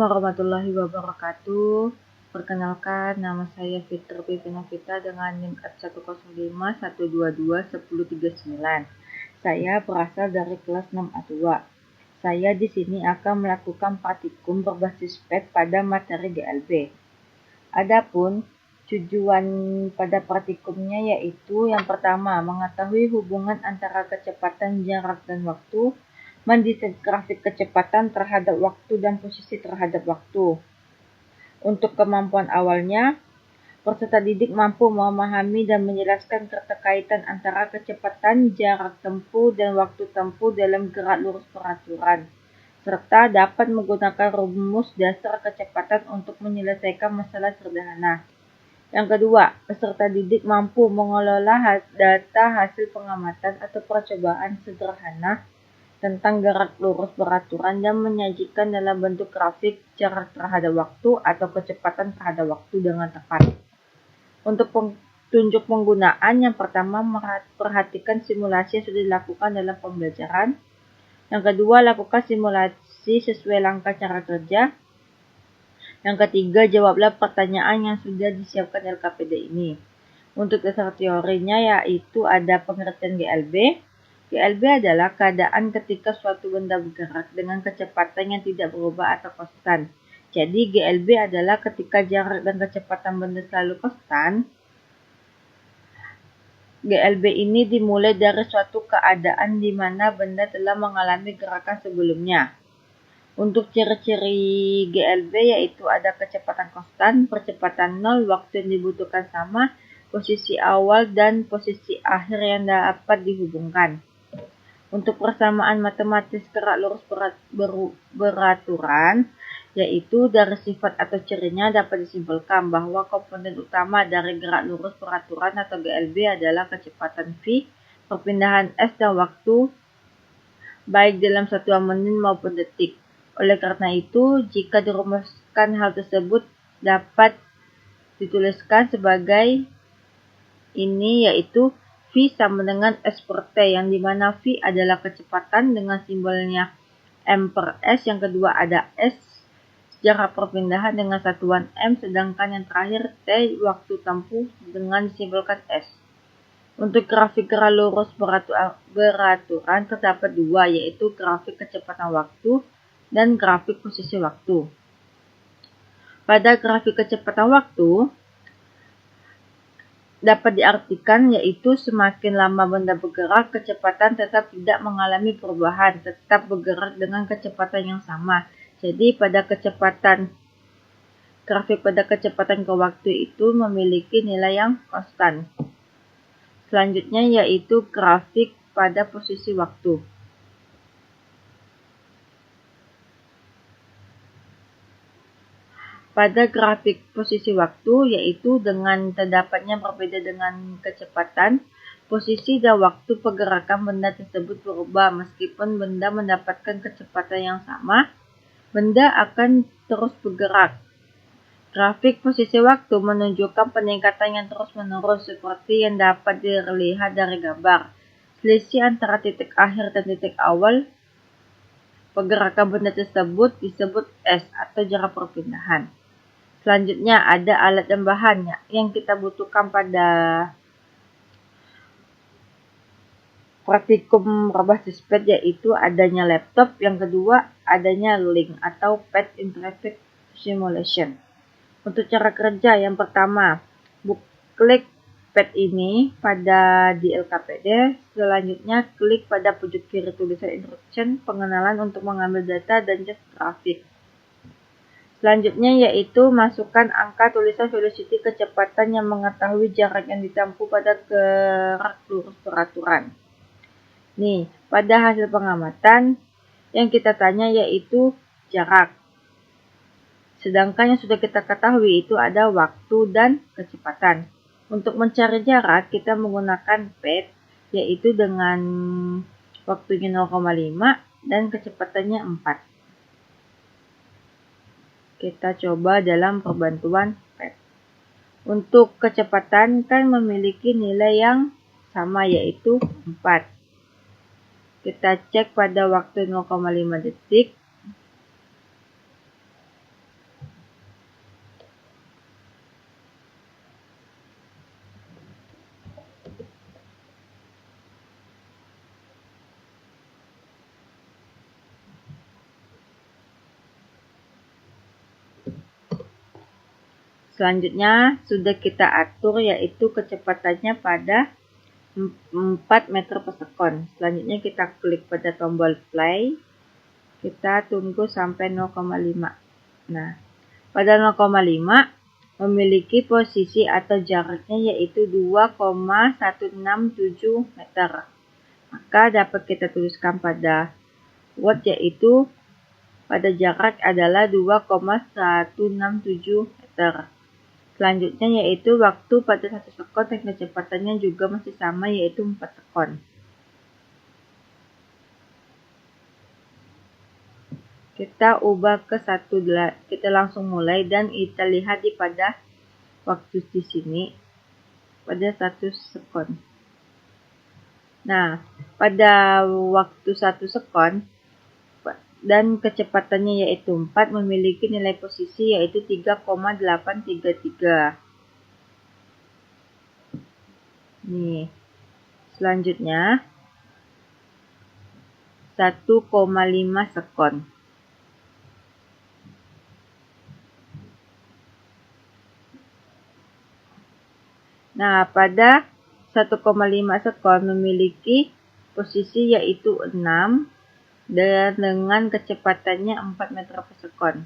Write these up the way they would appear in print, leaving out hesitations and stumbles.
warahmatullahi wabarakatuh. Perkenalkan, nama saya Fitri Pipinavita dengan NIM 10512211039. Saya berasal dari kelas 6A2. Saya di sini akan melakukan praktikum berbasis PET pada materi GLB. Adapun tujuan pada praktikumnya yaitu yang pertama, mengetahui hubungan antara kecepatan, jarak, dan waktu, mendesain grafik kecepatan terhadap waktu dan posisi terhadap waktu. Untuk kemampuan awalnya, peserta didik mampu memahami dan menjelaskan keterkaitan antara kecepatan, jarak tempuh, dan waktu tempuh dalam gerak lurus peraturan, serta dapat menggunakan rumus dasar kecepatan untuk menyelesaikan masalah sederhana. Yang kedua, peserta didik mampu mengelola data hasil pengamatan atau percobaan sederhana tentang gerak lurus peraturan dan menyajikan dalam bentuk grafik jarak terhadap waktu atau kecepatan terhadap waktu dengan tepat. Untuk petunjuk penggunaan, yang pertama, perhatikan simulasi yang sudah dilakukan dalam pembelajaran. Yang kedua, lakukan simulasi sesuai langkah cara kerja. Yang ketiga, jawablah pertanyaan yang sudah disiapkan LKPD ini. Untuk dasar teorinya yaitu ada pengertian GLB. GLB adalah keadaan ketika suatu benda bergerak dengan kecepatan yang tidak berubah atau konstan. Jadi GLB adalah ketika jarak dan kecepatan benda selalu konstan. GLB ini dimulai dari suatu keadaan di mana benda telah mengalami gerakan sebelumnya. Untuk ciri-ciri GLB yaitu ada kecepatan konstan, percepatan 0, waktu yang dibutuhkan sama, posisi awal dan posisi akhir yang dapat dihubungkan. Untuk persamaan matematis gerak lurus beraturan, yaitu dari sifat atau cirinya dapat disimpulkan bahwa komponen utama dari gerak lurus peraturan atau GLB adalah kecepatan v, perpindahan s, dan waktu, baik dalam satuan menit maupun detik. Oleh karena itu, jika dirumuskan hal tersebut dapat dituliskan sebagai ini, yaitu V sama dengan S per T, yang dimana V adalah kecepatan dengan simbolnya M per S, yang kedua ada S, jarak perpindahan dengan satuan M, sedangkan yang terakhir T, waktu tempuh dengan disimbolkan S. Untuk grafik gerak lurus beraturan terdapat dua, yaitu grafik kecepatan waktu dan grafik posisi waktu. Pada grafik kecepatan waktu dapat diartikan yaitu semakin lama benda bergerak, kecepatan tetap tidak mengalami perubahan, tetap bergerak dengan kecepatan yang sama. Jadi grafik pada kecepatan ke waktu itu memiliki nilai yang konstan. Selanjutnya yaitu grafik pada posisi waktu. Pada grafik posisi waktu, yaitu dengan terdapatnya berbeda dengan kecepatan, posisi dan waktu pergerakan benda tersebut berubah. Meskipun benda mendapatkan kecepatan yang sama, benda akan terus bergerak. Grafik posisi waktu menunjukkan peningkatan yang terus-menerus seperti yang dapat dilihat dari gambar. Selisih antara titik akhir dan titik awal pergerakan benda tersebut disebut S atau jarak perpindahan. Selanjutnya ada alat dan bahannya yang kita butuhkan pada praktikum berbasis PET yaitu adanya laptop, yang kedua adanya link atau PET Interactive Simulation. Untuk cara kerja, yang pertama, klik PET ini di LKPD, selanjutnya klik pada pojok kiri tulisan instruction pengenalan untuk mengambil data dan just grafik. Selanjutnya yaitu masukkan angka tulisan velocity kecepatan yang mengetahui jarak yang ditempuh pada gerak lurus peraturan. Nih, pada hasil pengamatan yang kita tanya yaitu jarak. Sedangkan yang sudah kita ketahui itu ada waktu dan kecepatan. Untuk mencari jarak kita menggunakan PET yaitu dengan waktunya 0,5 dan kecepatannya 4. Kita coba dalam perbantuan PET. Untuk kecepatan kan memiliki nilai yang sama yaitu 4. Kita cek pada waktu 0,5 detik. Selanjutnya sudah kita atur yaitu kecepatannya pada 4 meter per sekon. Selanjutnya kita klik pada tombol play. Kita tunggu sampai 0,5. Nah, pada 0,5 memiliki posisi atau jaraknya yaitu 2,167 meter. Maka dapat kita tuliskan pada Word yaitu pada jarak adalah 2,167 meter. Selanjutnya yaitu waktu pada 1 sekon dan kecepatannya juga masih sama yaitu 4 sekon. Kita ubah ke 1, kita langsung mulai dan kita lihat pada waktu di sini pada 1 sekon. Nah, pada waktu 1 sekon dan kecepatannya yaitu 4 memiliki nilai posisi yaitu 3,833. Nih. Selanjutnya 1,5 sekon. Nah, pada 1,5 sekon memiliki posisi yaitu 6 dan dengan kecepatannya 4 meter per sekon.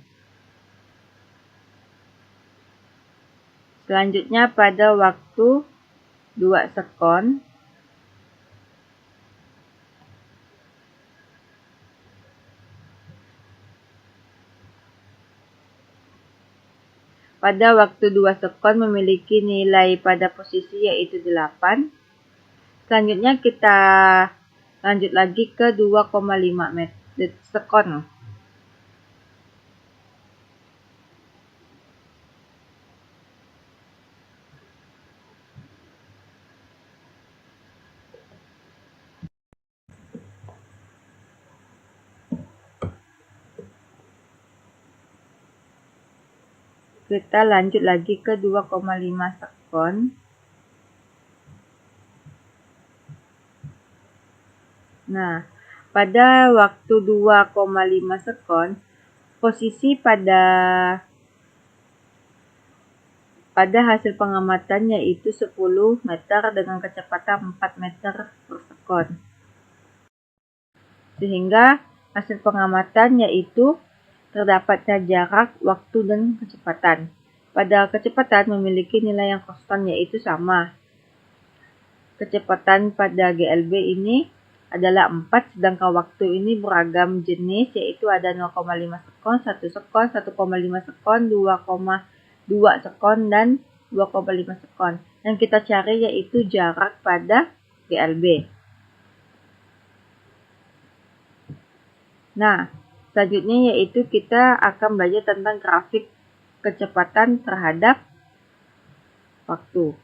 Selanjutnya pada waktu 2 sekon memiliki nilai pada posisi yaitu 8. Selanjutnya kita lanjut lagi ke 2,5 sekon. Kita lanjut lagi ke 2,5 sekon. Nah, pada waktu 2,5 sekon, posisi pada hasil pengamatan yaitu 10 meter dengan kecepatan 4 meter per sekon. Sehingga hasil pengamatan yaitu terdapatnya jarak, waktu, dan kecepatan. Pada kecepatan memiliki nilai yang konstan yaitu sama. Kecepatan pada GLB ini adalah 4, sedangkan waktu ini beragam jenis yaitu ada 0,5 sekon, 1 sekon, 1,5 sekon, 2,2 sekon, dan 2,5 sekon. Yang kita cari yaitu jarak pada GLB. Nah, selanjutnya yaitu kita akan belajar tentang grafik kecepatan terhadap waktu.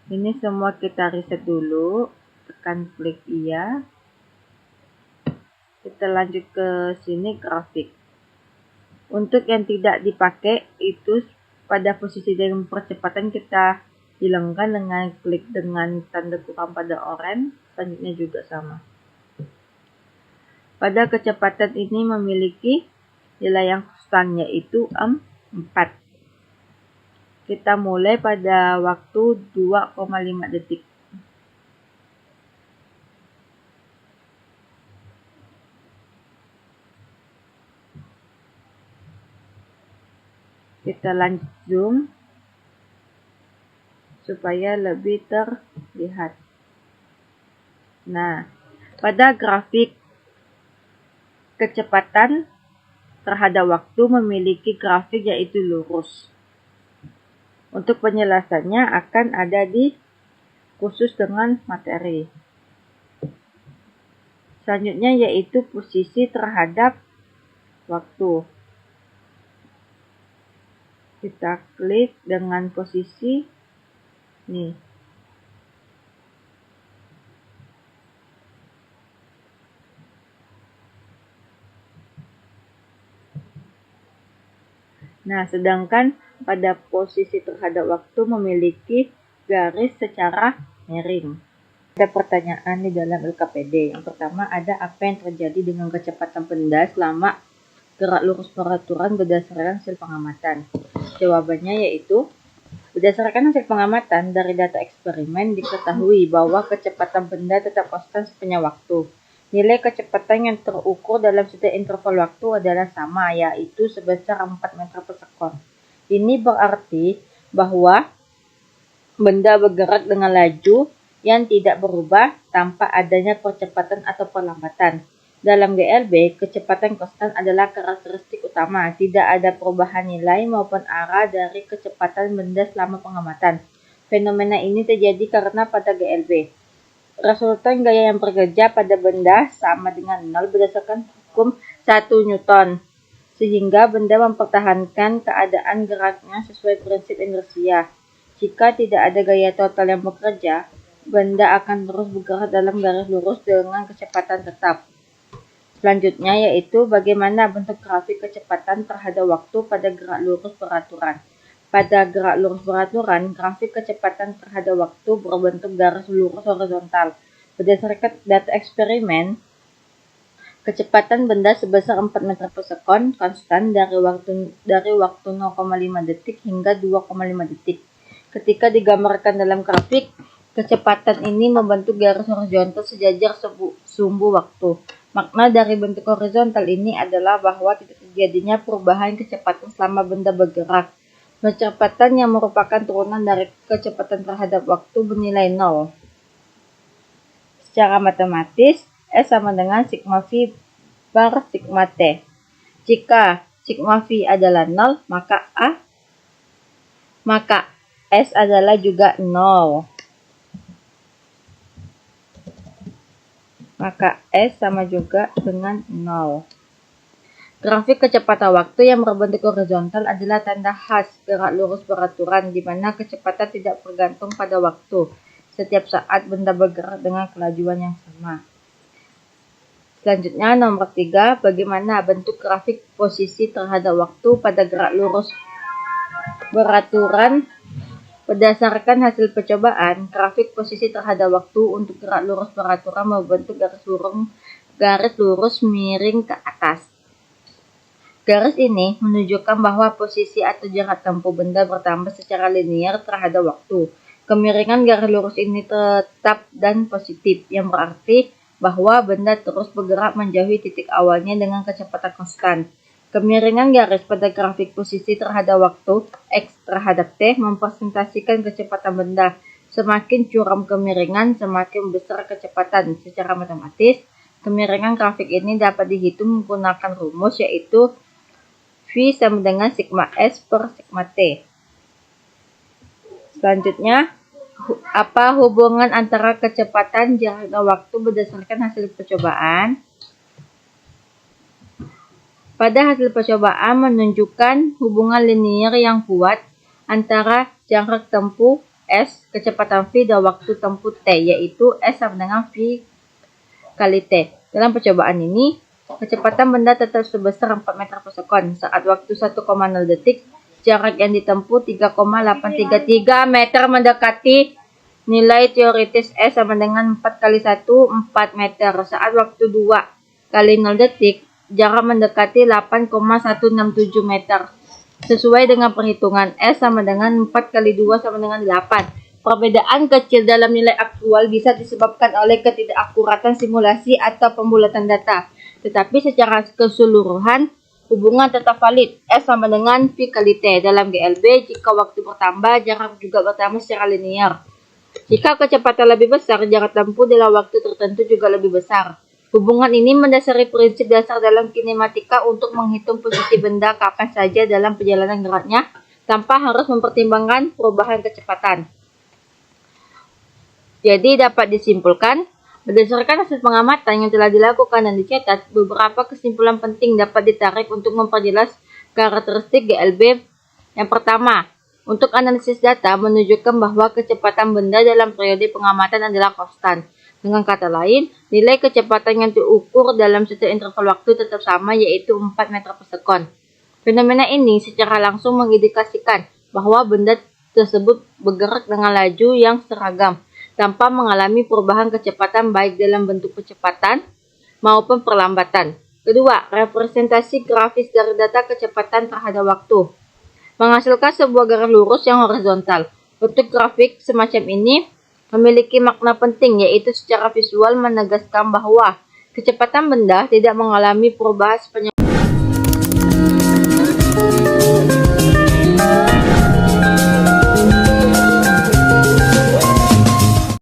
Ini semua kita riset dulu, tekan klik iya. Kita lanjut ke sini grafik. Untuk yang tidak dipakai itu pada posisi dengan percepatan kita hilangkan dengan klik dengan tanda kurang pada oranye, selanjutnya juga sama. Pada kecepatan ini memiliki nilai yang konstan yaitu 4. Kita mulai pada waktu 2,5 detik. Kita lanjut zoom supaya lebih terlihat. Nah, pada grafik kecepatan terhadap waktu memiliki grafik yaitu lurus. Untuk penjelasannya akan ada di khusus dengan materi. Selanjutnya yaitu posisi terhadap waktu. Kita klik dengan posisi nih. Nah, sedangkan pada posisi terhadap waktu memiliki garis secara miring. Ada pertanyaan di dalam LKPD. Yang pertama, ada apa yang terjadi dengan kecepatan benda selama gerak lurus peraturan berdasarkan hasil pengamatan? Jawabannya yaitu, berdasarkan hasil pengamatan dari data eksperimen diketahui bahwa kecepatan benda tetap konstan sepanjang waktu. Nilai kecepatan yang terukur dalam setiap interval waktu adalah sama, yaitu sebesar 4 meter per sekon. Ini berarti bahwa benda bergerak dengan laju yang tidak berubah tanpa adanya percepatan atau perlambatan. Dalam GLB, kecepatan konstan adalah karakteristik utama. Tidak ada perubahan nilai maupun arah dari kecepatan benda selama pengamatan. Fenomena ini terjadi karena pada GLB, resultan gaya yang bekerja pada benda sama dengan 0 berdasarkan hukum 1 Newton, sehingga benda mempertahankan keadaan geraknya sesuai prinsip inersia. Jika tidak ada gaya total yang bekerja, benda akan terus bergerak dalam garis lurus dengan kecepatan tetap. Selanjutnya yaitu bagaimana bentuk grafik kecepatan terhadap waktu pada gerak lurus peraturan. Pada gerak lurus peraturan, grafik kecepatan terhadap waktu berbentuk garis lurus horizontal. Berdasarkan data eksperimen, kecepatan benda sebesar 4 meter per sekon konstan dari waktu 0,5 detik hingga 2,5 detik. Ketika digambarkan dalam grafik, kecepatan ini membentuk garis horizontal sejajar sumbu waktu. Makna dari bentuk horizontal ini adalah bahwa tidak terjadinya perubahan kecepatan selama benda bergerak. Kecepatan yang merupakan turunan dari kecepatan terhadap waktu bernilai 0. Secara matematis, S sama dengan sigma V bar sigma T. Jika sigma V adalah 0, maka S adalah juga 0. Maka S sama juga dengan 0. Grafik kecepatan waktu yang berbentuk horizontal adalah tanda khas gerak lurus peraturan, di mana kecepatan tidak bergantung pada waktu. Setiap saat benda bergerak dengan kelajuan yang sama. Selanjutnya nomor 3, bagaimana bentuk grafik posisi terhadap waktu pada gerak lurus peraturan. Berdasarkan hasil percobaan, grafik posisi terhadap waktu untuk gerak lurus peraturan membentuk garis lurus miring ke atas. Garis ini menunjukkan bahwa posisi atau jarak tempuh benda bertambah secara linear terhadap waktu. Kemiringan garis lurus ini tetap dan positif, yang berarti bahwa benda terus bergerak menjauhi titik awalnya dengan kecepatan konstan. Kemiringan garis pada grafik posisi terhadap waktu X terhadap T mempresentasikan kecepatan benda. Semakin curam kemiringan, semakin besar kecepatan. Secara matematis, kemiringan grafik ini dapat dihitung menggunakan rumus, yaitu V sama dengan sigma S per sigma T. Selanjutnya, apa hubungan antara kecepatan, jarak, dan waktu berdasarkan hasil percobaan? Pada hasil percobaan menunjukkan hubungan linear yang kuat antara jarak tempuh S, kecepatan V, dan waktu tempuh T, yaitu S sama dengan V kali T. Dalam percobaan ini, kecepatan benda tetap sebesar 4 meter per sekon. Saat waktu 1,0 detik, jarak yang ditempuh 3,833 meter mendekati nilai teoritis S sama dengan 4 kali 1, 4 meter. Saat waktu 2 kali 0 detik, jarak mendekati 8,167 meter. Sesuai dengan perhitungan, S sama dengan 4 kali 2 sama dengan 8. Perbedaan kecil dalam nilai aktual bisa disebabkan oleh ketidakakuratan simulasi atau pembulatan data. Tetapi secara keseluruhan, hubungan tetap valid. S sama dengan V kali T. Dalam GLB, jika waktu bertambah, jarak juga bertambah secara linear. Jika kecepatan lebih besar, jarak tempuh dalam waktu tertentu juga lebih besar. Hubungan ini mendasari prinsip dasar dalam kinematika untuk menghitung posisi benda kapan saja dalam perjalanan geraknya, tanpa harus mempertimbangkan perubahan kecepatan. Jadi dapat disimpulkan, berdasarkan hasil pengamatan yang telah dilakukan dan dicatat, beberapa kesimpulan penting dapat ditarik untuk memperjelas karakteristik GLB. Yang pertama, untuk analisis data menunjukkan bahwa kecepatan benda dalam periode pengamatan adalah konstan. Dengan kata lain, nilai kecepatan yang diukur dalam setiap interval waktu tetap sama, yaitu 4 meter per sekon. Fenomena ini secara langsung mengindikasikan bahwa benda tersebut bergerak dengan laju yang seragam, tanpa mengalami perubahan kecepatan baik dalam bentuk kecepatan maupun perlambatan. Kedua, representasi grafis dari data kecepatan terhadap waktu. Menghasilkan sebuah garis lurus yang horizontal. Bentuk grafik semacam ini memiliki makna penting, yaitu secara visual menegaskan bahwa kecepatan benda tidak mengalami perubahan sepanjang